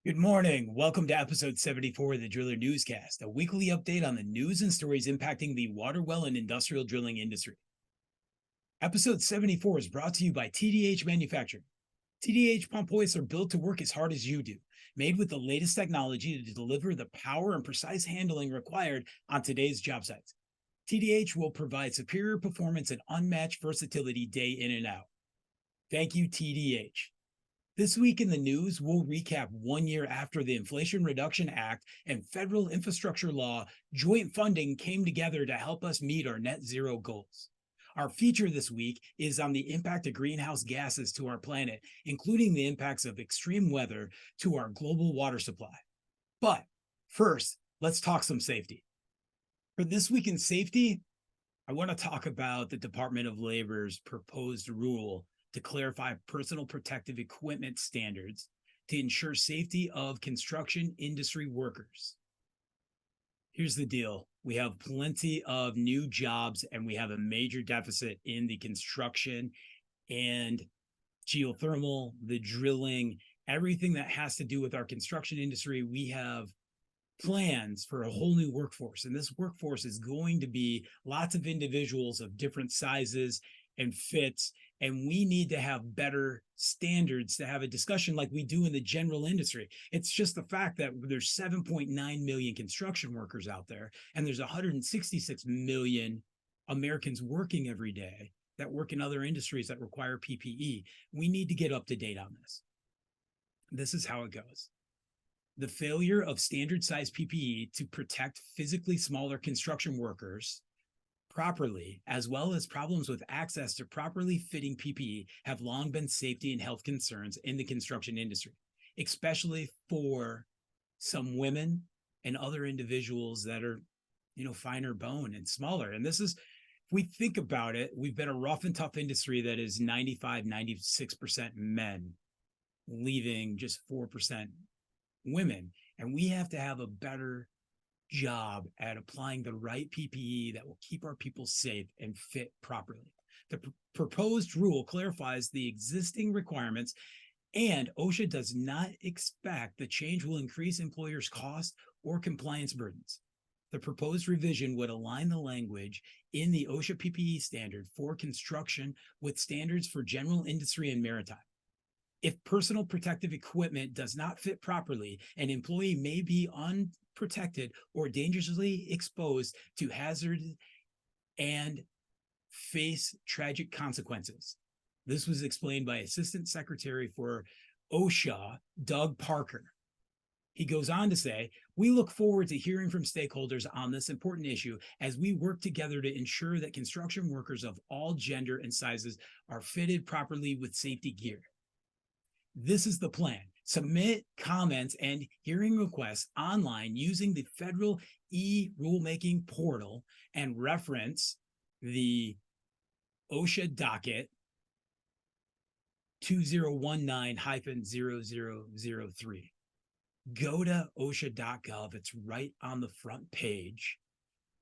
Good morning. Welcome to episode 74 of the Driller Newscast, a weekly update on the news and stories impacting the water well and industrial drilling industry. Episode 74 is brought to you by TDH Manufacturing. TDH pump hoists are built to work as hard as you do, made with the latest technology to deliver the power and precise handling required on today's job sites. TDH will provide superior performance and unmatched versatility day in and out. Thank you, TDH. This week in the news, we'll recap 1 year after the Inflation Reduction Act and federal infrastructure law joint funding came together to help us meet our net zero goals. Our feature this week is on the impact of greenhouse gases to our planet, including the impacts of extreme weather to our global water supply. But first, let's talk some safety. For this week in safety, I want to talk about the Department of Labor's proposed rule to clarify personal protective equipment standards to ensure safety of construction industry workers. Here's the deal. We have plenty of new jobs and we have a major deficit in the construction and geothermal, the drilling, everything that has to do with our construction industry. We have plans for a whole new workforce, and this workforce is going to be lots of individuals of different sizes and fits, and we need to have better standards to have a discussion like we do in the general industry. It's just the fact that there's 7.9 million construction workers out there, and there's 166 million Americans working every day that work in other industries that require PPE. We need to get up to date on this. This is how it goes. The failure of standard size PPE to protect physically smaller construction workers properly, as well as problems with access to properly fitting PPE, have long been safety and health concerns in the construction industry, especially for some women and other individuals that are, finer bone and smaller. And this is, if we think about it, we've been a rough and tough industry that is 95, 96% men, leaving just 4% women. And we have to have a better job at applying the right PPE that will keep our people safe and fit properly. The proposed rule clarifies the existing requirements, and OSHA does not expect the change will increase employers' costs or compliance burdens. The proposed revision would align the language in the OSHA PPE standard for construction with standards for general industry and maritime. If personal protective equipment does not fit properly, an employee may be unprotected or dangerously exposed to hazards and face tragic consequences. This was explained by Assistant Secretary for OSHA, Doug Parker. He goes on to say, "We look forward to hearing from stakeholders on this important issue as we work together to ensure that construction workers of all gender and sizes are fitted properly with safety gear." This is the plan. Submit comments and hearing requests online using the federal e-rulemaking portal and reference the OSHA docket 2019-0003. Go to OSHA.gov. It's right on the front page,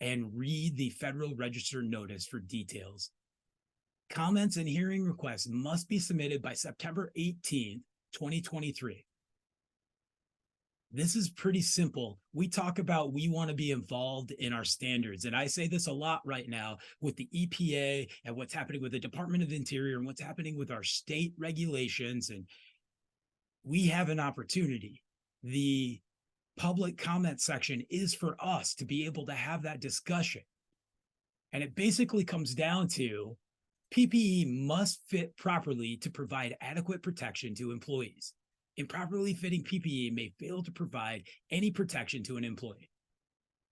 and read the Federal Register notice for details. Comments and hearing requests must be submitted by September 18th, 2023. This is pretty simple. We talk about we want to be involved in our standards. And I say this a lot right now with the EPA and what's happening with the Department of Interior and what's happening with our state regulations. And we have an opportunity. The public comment section is for us to be able to have that discussion. And it basically comes down to PPE must fit properly to provide adequate protection to employees. Improperly fitting PPE may fail to provide any protection to an employee.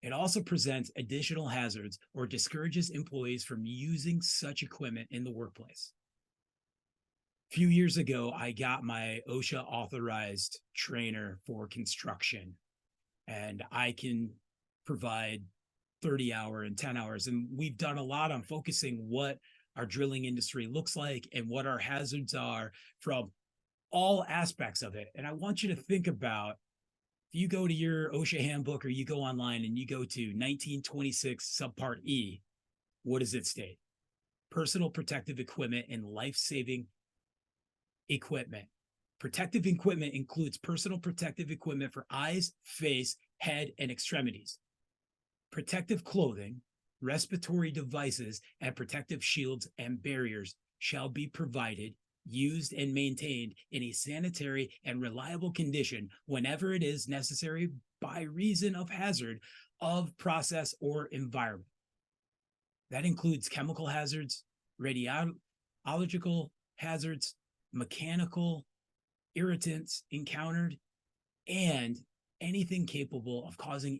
It also presents additional hazards or discourages employees from using such equipment in the workplace. A few years ago, I got my OSHA authorized trainer for construction, and I can provide 30-hour and 10 hours. And we've done a lot on focusing what our drilling industry looks like and what our hazards are from all aspects of it. And I want you to think about, if you go to your OSHA handbook or you go online and you go to 1926 subpart E, what does it state? Personal protective equipment and life-saving equipment Protective equipment includes personal protective equipment for eyes, face, head, and extremities. Protective clothing, respiratory devices, and protective shields and barriers shall be provided, used, and maintained in a sanitary and reliable condition whenever it is necessary by reason of hazard of process or environment. That includes chemical hazards, radiological hazards, mechanical irritants encountered, and anything capable of causing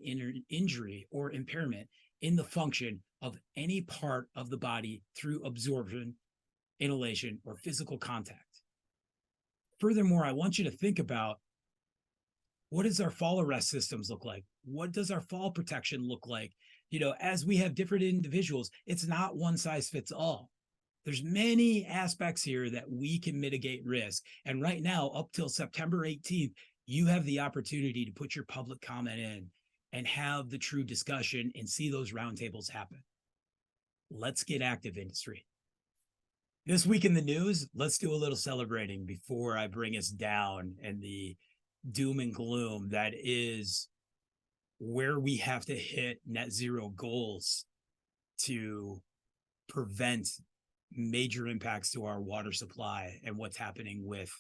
injury or impairment in the function of any part of the body through absorption, inhalation, or physical contact. Furthermore, I want you to think about, what does our fall arrest systems look like? What does our fall protection look like? As we have different individuals, it's not one size fits all. There's many aspects here that we can mitigate risk. And right now, up till September 18th, you have the opportunity to put your public comment in and have the true discussion and see those roundtables happen. Let's get active, industry. This week in the news, let's do a little celebrating before I bring us down and the doom and gloom that is where we have to hit net zero goals to prevent major impacts to our water supply and what's happening with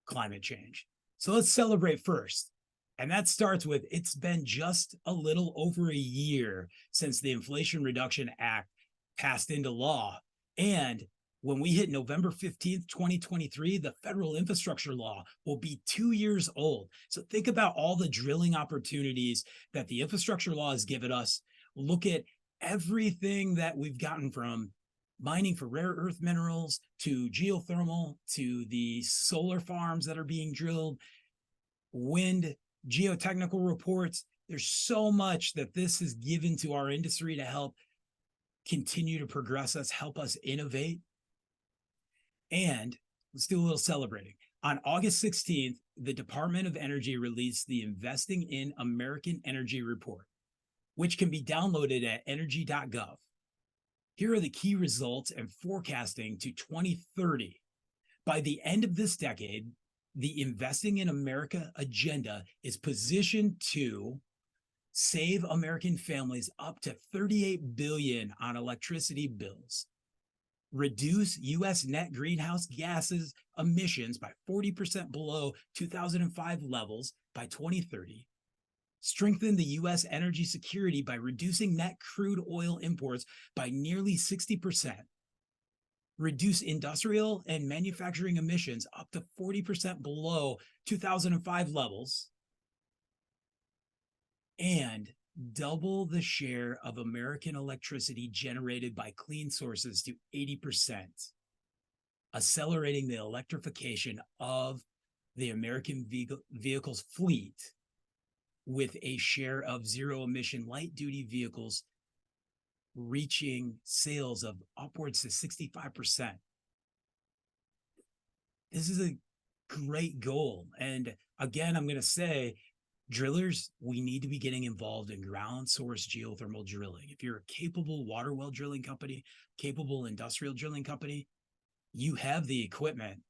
climate change. So let's celebrate first. And that starts with, it's been just a little over a year since the Inflation Reduction Act passed into law. And when we hit November 15th, 2023, the federal infrastructure law will be 2 years old. So think about all the drilling opportunities that the infrastructure law has given us. Look at everything that we've gotten from mining for rare earth minerals to geothermal to the solar farms that are being drilled, wind, geotechnical reports. There's so much that this has given to our industry to help continue to progress us, help us innovate. And let's do a little celebrating. On August 16th, the Department of Energy released the Investing in American Energy Report, which can be downloaded at energy.gov. Here are the key results and forecasting to 2030. By the end of this decade, the Investing in America agenda is positioned to save American families up to $38 billion on electricity bills, reduce U.S. net greenhouse gases emissions by 40% below 2005 levels by 2030, strengthen the U.S. energy security by reducing net crude oil imports by nearly 60%, reduce industrial and manufacturing emissions up to 40% below 2005 levels, and double the share of American electricity generated by clean sources to 80%, accelerating the electrification of the American vehicles fleet with a share of zero-emission light-duty vehicles reaching sales of upwards to 65%. This is a great goal. And again, I'm going to say, drillers, we need to be getting involved in ground source geothermal drilling. If you're a capable water well drilling company, capable industrial drilling company, you have the equipment.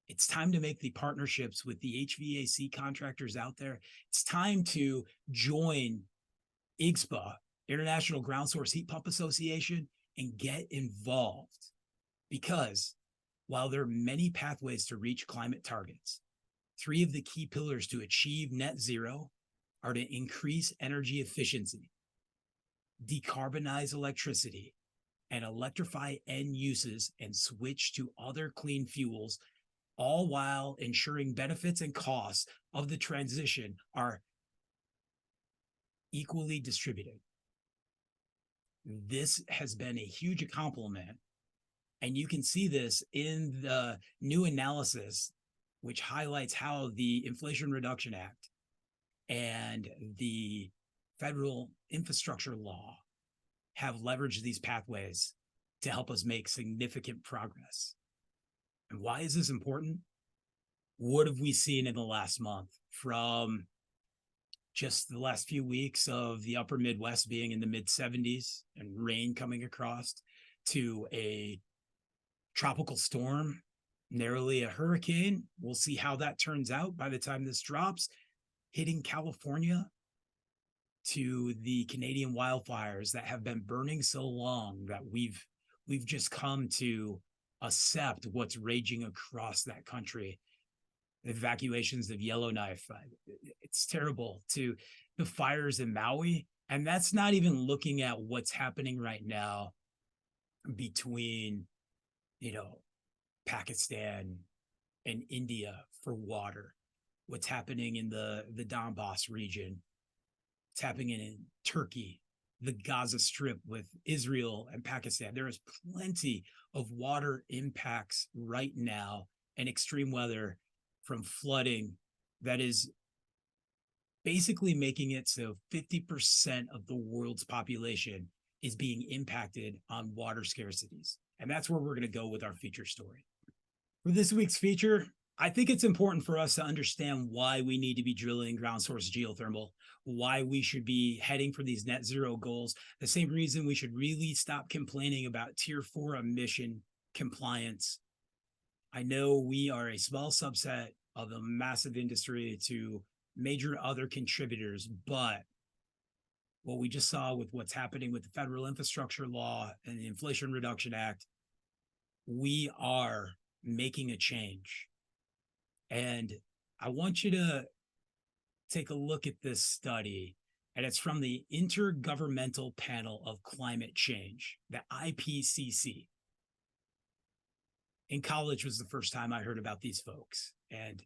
It's time to make the partnerships with the HVAC contractors out there. It's time to join IGSPA, International Ground Source Heat Pump Association, and get involved. Because while there are many pathways to reach climate targets, 3 of the key pillars to achieve net zero are to increase energy efficiency, decarbonize electricity, and electrify end uses and switch to other clean fuels, all while ensuring benefits and costs of the transition are equally distributed. This has been a huge accomplishment, and you can see this in the new analysis, which highlights how the Inflation Reduction Act and the federal infrastructure law have leveraged these pathways to help us make significant progress. And why is this important? What have we seen in the last month, from just the last few weeks of the upper Midwest being in the mid-70s and rain coming across, to a tropical storm narrowly a hurricane. We'll see how that turns out by the time this drops, hitting California, to the Canadian wildfires that have been burning so long that we've just come to accept what's raging across that country. Evacuations of Yellowknife. It's terrible. To the fires in Maui. And that's not even looking at what's happening right now between, Pakistan and India for water. What's happening in the Donbass region. What's happening in Turkey, the Gaza Strip with Israel and Pakistan. There is plenty of water impacts right now and extreme weather from flooding that is basically making it so 50% of the world's population is being impacted on water scarcities. And that's where we're going to go with our feature story. For this week's feature, I think it's important for us to understand why we need to be drilling ground source geothermal, why we should be heading for these net zero goals, the same reason we should really stop complaining about tier 4 emission compliance. I know we are a small subset of a massive industry to major other contributors, but what we just saw with what's happening with the federal infrastructure law and the Inflation Reduction Act, we are making a change. And I want you to take a look at this study, and it's from the Intergovernmental Panel of Climate Change, the IPCC. In college was the first time I heard about these folks. And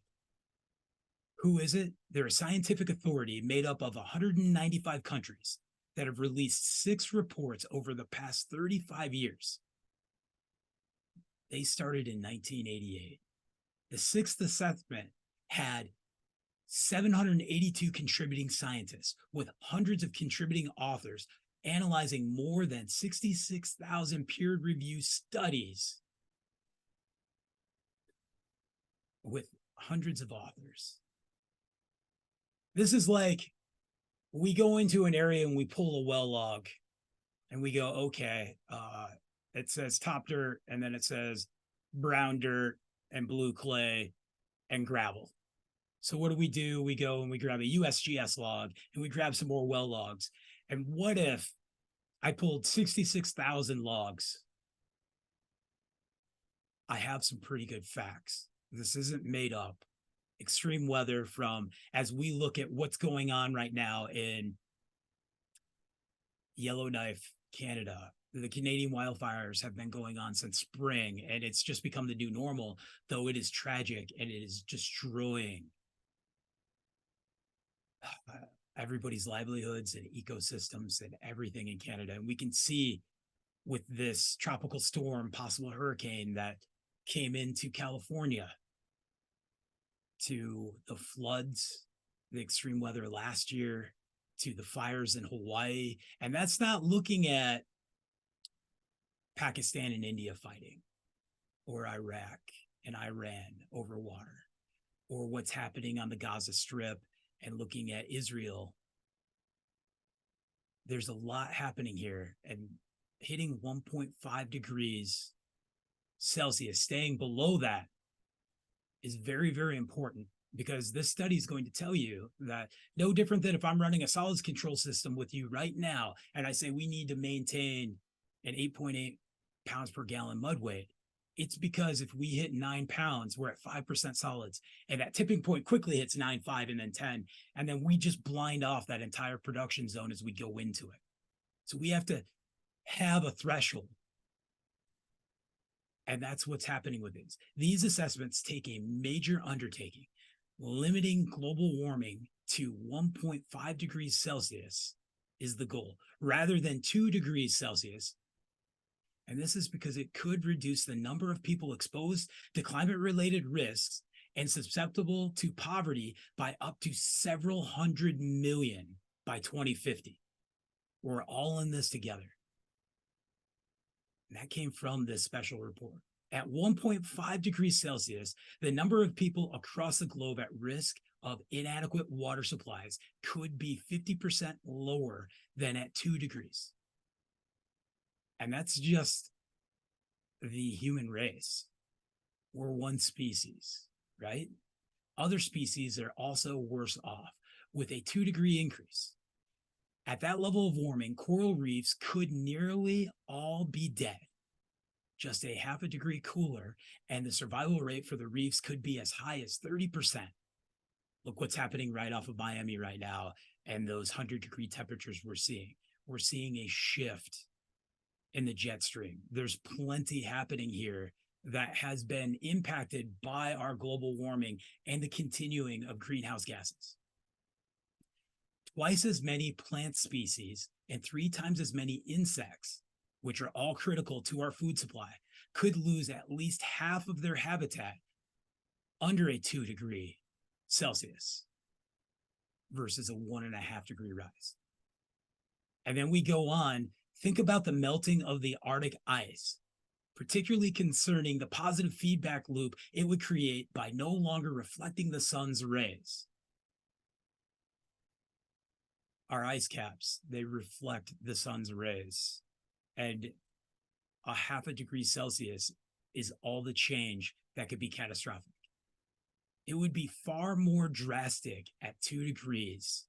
who is it? They're a scientific authority made up of 195 countries that have released 6 reports over the past 35 years. They started in 1988. The 6th assessment had 782 contributing scientists with hundreds of contributing authors analyzing more than 66,000 peer-reviewed studies with hundreds of authors. This is like we go into an area and we pull a well log and we go, okay, it says top dirt, and then it says brown dirt and blue clay and gravel. So what do? We go and we grab a USGS log and we grab some more well logs. And what if I pulled 66,000 logs? I have some pretty good facts. This isn't made up. Extreme weather from, as we look at what's going on right now in Yellowknife, Canada. The Canadian wildfires have been going on since spring, and it's just become the new normal, though it is tragic and it is destroying everybody's livelihoods and ecosystems and everything in Canada. And we can see with this tropical storm, possible hurricane that came into California, to the floods, the extreme weather last year, to the fires in Hawaii. And that's not looking at Pakistan and India fighting, or Iraq and Iran over water, or what's happening on the Gaza Strip and looking at Israel. There's a lot happening here, and hitting 1.5 degrees Celsius, staying below that, is very, very important, because this study is going to tell you that no different than if I'm running a solids control system with you right now, and I say we need to maintain an 8.8 pounds per gallon mud weight. It's because if we hit 9 pounds, we're at 5% solids, and that tipping point quickly hits 9.5 and then 10, and then we just blind off that entire production zone as we go into it. So we have to have a threshold. And that's what's happening with these. These assessments take a major undertaking. Limiting global warming to 1.5 degrees Celsius is the goal, rather than 2 degrees Celsius. And this is because it could reduce the number of people exposed to climate-related risks and susceptible to poverty by up to several hundred million by 2050. We're all in this together. And that came from this special report. At 1.5 degrees Celsius, the number of people across the globe at risk of inadequate water supplies could be 50% lower than at 2 degrees. And that's just the human race. we're one species, right? Other species are also worse off with a 2-degree increase. At that level of warming, coral reefs could nearly all be dead. Just a half a degree cooler, and the survival rate for the reefs could be as high as 30%. Look what's happening right off of Miami right now, and those 100-degree temperatures we're seeing. We're seeing a shift in the jet stream. There's plenty happening here that has been impacted by our global warming and the continuing of greenhouse gases. Twice as many plant species and 3 times as many insects, which are all critical to our food supply, could lose at least half of their habitat under a 2-degree Celsius versus a 1.5-degree rise. And then we go on, think about the melting of the Arctic ice, particularly concerning the positive feedback loop it would create by no longer reflecting the sun's rays. Our ice caps, they reflect the sun's rays, and a half a degree Celsius is all the change that could be catastrophic. It would be far more drastic at 2 degrees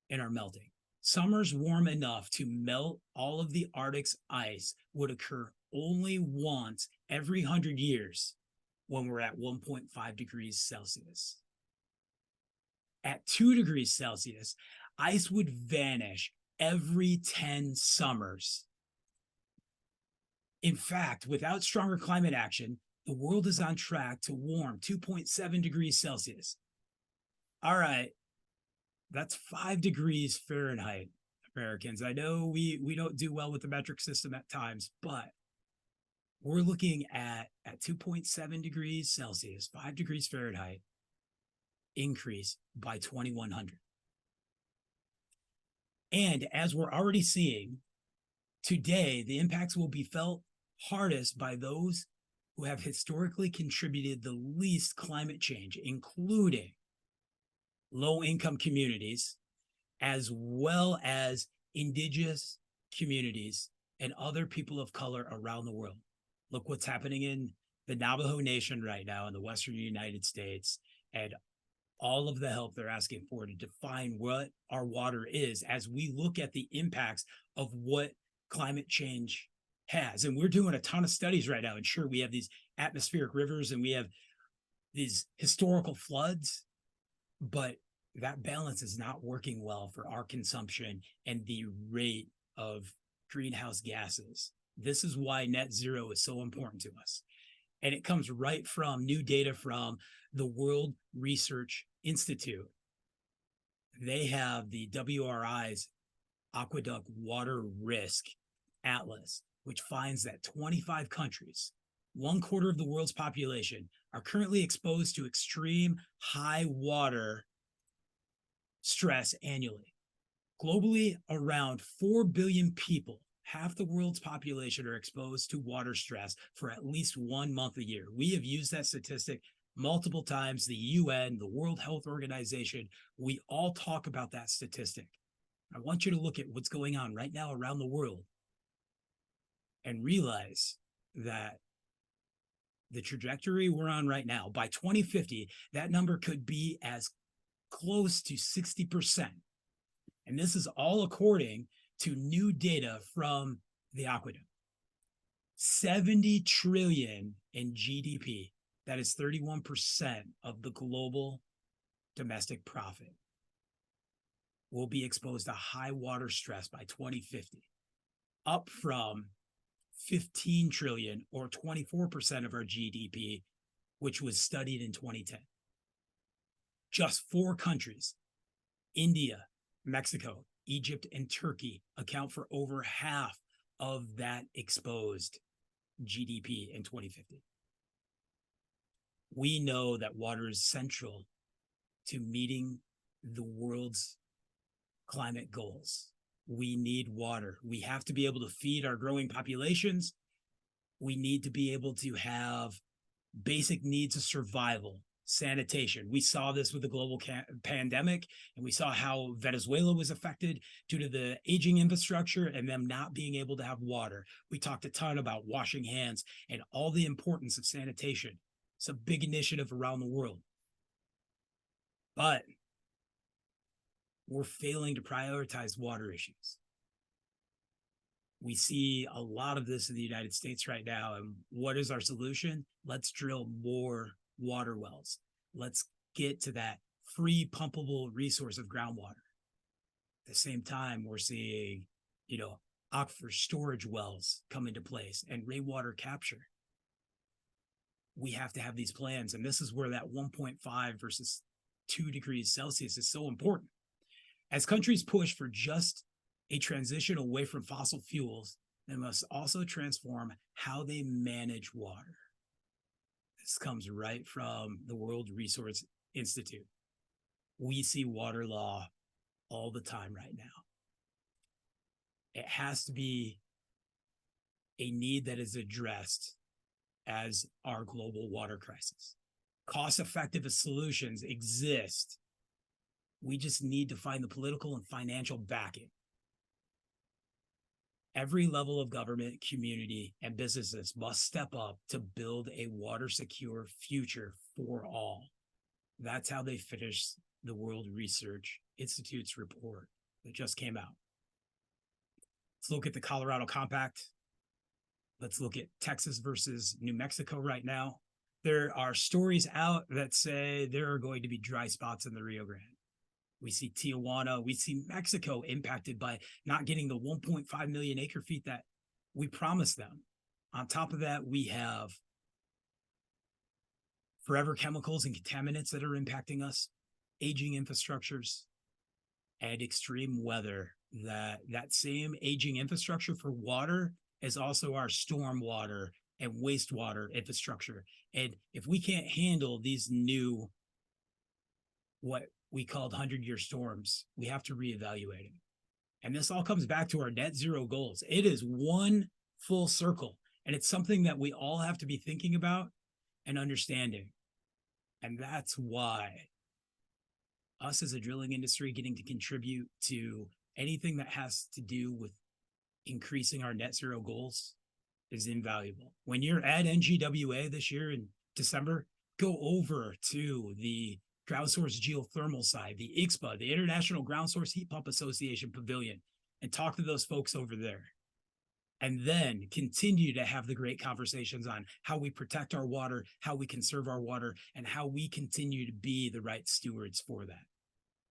in our melting. Summers warm enough to melt all of the Arctic's ice would occur only once every 100 years when we're at 1.5 degrees Celsius. At 2 degrees Celsius, ice would vanish every 10 summers. In fact, without stronger climate action, the world is on track to warm 2.7 degrees Celsius. All right, that's 5 degrees Fahrenheit, Americans. I know we don't do well with the metric system at times, but we're looking at 2.7 degrees Celsius, 5 degrees Fahrenheit, increase by 2100. And as we're already seeing, today, the impacts will be felt hardest by those who have historically contributed the least climate change, including low-income communities, as well as indigenous communities and other people of color around the world. Look what's happening in the Navajo Nation right now in the Western United States, and all of the help they're asking for to define what our water is as we look at the impacts of what climate change has. And we're doing a ton of studies right now. And sure, we have these atmospheric rivers and we have these historical floods, but that balance is not working well for our consumption and the rate of greenhouse gases. This is why net zero is so important to us. And it comes right from new data from the World Research Institute. They have the WRI's Aqueduct Water Risk Atlas, which finds that 25 countries, 1/4 of the world's population, are currently exposed to extreme high water stress annually. Globally, around 4 billion people, half the world's population, are exposed to water stress for at least 1 month a year. We have used that statistic multiple times. The UN, the World Health Organization, we all talk about that statistic. I want you to look at what's going on right now around the world and realize that the trajectory we're on right now, by 2050, that number could be as close to 60%. And this is all according to new data from the Aqueduct. 70 trillion in GDP. That is 31% of the global domestic profit will be exposed to high water stress by 2050, up from 15 trillion or 24% of our GDP, which was studied in 2010. Just 4 countries, India, Mexico, Egypt, and Turkey, account for over half of that exposed GDP in 2050. We know that water is central to meeting the world's climate goals. We need water. We have to be able to feed our growing populations. We need to be able to have basic needs of survival sanitation. We saw this with the global pandemic, and we saw how Venezuela was affected due to the aging infrastructure and them not being able to have water. We talked a ton about washing hands and all the importance of sanitation. It's a big initiative around the world. But we're failing to prioritize water issues. We see a lot of this in the United States right now. And what is our solution? Let's drill more water wells. Let's get to that free pumpable resource of groundwater. At the same time, we're seeing, aquifer storage wells come into place and rainwater capture. We have to have these plans. And this is where that 1.5 versus 2 degrees Celsius is so important. As countries push for just a transition away from fossil fuels, they must also transform how they manage water. This comes right from the World Resources Institute. We see water law all the time right now. It has to be a need that is addressed as our global water crisis. Cost-effective solutions exist. We just need to find the political and financial backing. Every level of government, community, and businesses must step up to build a water-secure future for all. That's how they finished the World Research Institute's report that just came out. Let's look at the Colorado Compact. Let's look at Texas versus New Mexico right now. There are stories out that say there are going to be dry spots in the Rio Grande. We see Tijuana, we see Mexico impacted by not getting the 1.5 million acre feet that we promised them. On top of that, we have forever chemicals and contaminants that are impacting us, aging infrastructures, and extreme weather. That same aging infrastructure for water is also our storm water and wastewater infrastructure. And if we can't handle these new, what we called 100-year storms, we have to reevaluate them. And this all comes back to our net zero goals. It is one full circle, and it's something that we all have to be thinking about and understanding. And that's why us as a drilling industry getting to contribute to anything that has to do with increasing our net zero goals is invaluable. When you're at NGWA this year in December, go over to the Ground Source Geothermal side, the IGSPA, the International Ground Source Heat Pump Association Pavilion, and talk to those folks over there. And then continue to have the great conversations on how we protect our water, how we conserve our water, and how we continue to be the right stewards for that.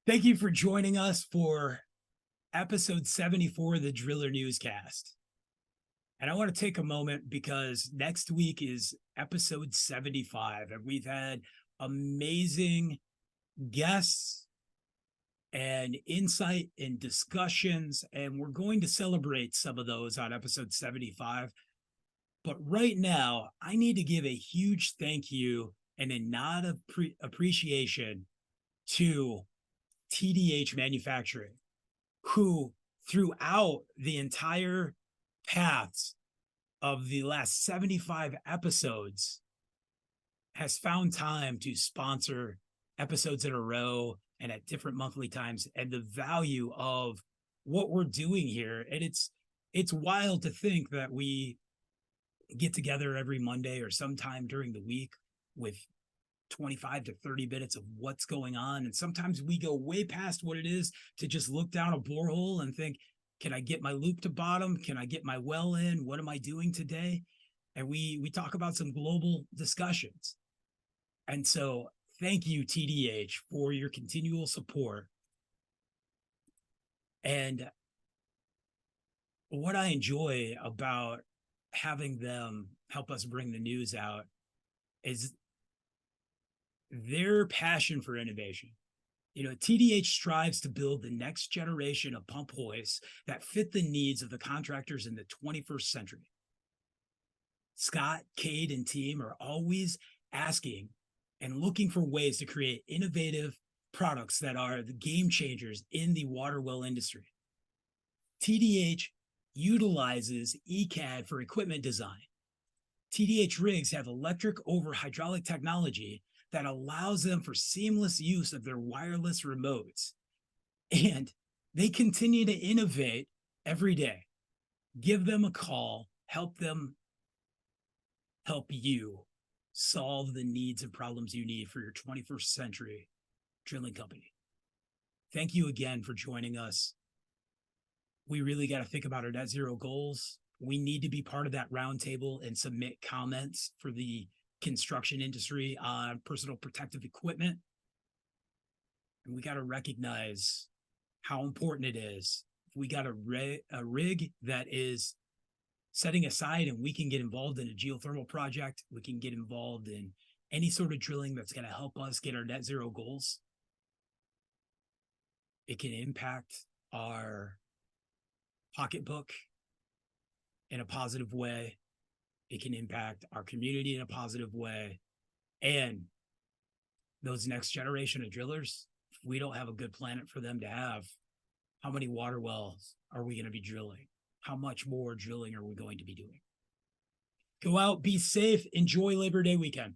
Thank you for joining us for episode 74 of the Driller Newscast. And I want to take a moment because next week is episode 75, and we've had amazing guests and insight and discussions, and we're going to celebrate some of those on episode 75. But right now, I need to give a huge thank you and a nod of appreciation to TDH Manufacturing, who throughout the entire paths of the last 75 episodes has found time to sponsor episodes in a row and at different monthly times, and the value of what we're doing here. And it's wild to think that we get together every Monday or sometime during the week with 25 to 30 minutes of what's going on. And sometimes we go way past what it is to just look down a borehole and think, can I get my loop to bottom? Can I get my well in? What am I doing today? And we talk about some global discussions. And so thank you, TDH, for your continual support. And what I enjoy about having them help us bring the news out is their passion for innovation. TDH strives to build the next generation of pump hoists that fit the needs of the contractors in the 21st century. Scott, Cade, and team are always asking and looking for ways to create innovative products that are the game changers in the water well industry. TDH utilizes ECAD for equipment design. TDH rigs have electric over hydraulic technology that allows them for seamless use of their wireless remotes. And they continue to innovate every day. Give them a call, help them help you solve the needs and problems you need for your 21st century drilling company. Thank you again for joining us. We really got to think about our net zero goals. We need to be part of that roundtable and submit comments for the construction industry on personal protective equipment. And we got to recognize how important it is. We got a rig that is setting aside, and we can get involved in a geothermal project. We can get involved in any sort of drilling that's going to help us get our net zero goals. It can impact our pocketbook in a positive way. It can impact our community in a positive way. And those next generation of drillers, if we don't have a good planet for them to have, how many water wells are we going to be drilling? How much more drilling are we going to be doing? Go out, be safe, enjoy Labor Day weekend.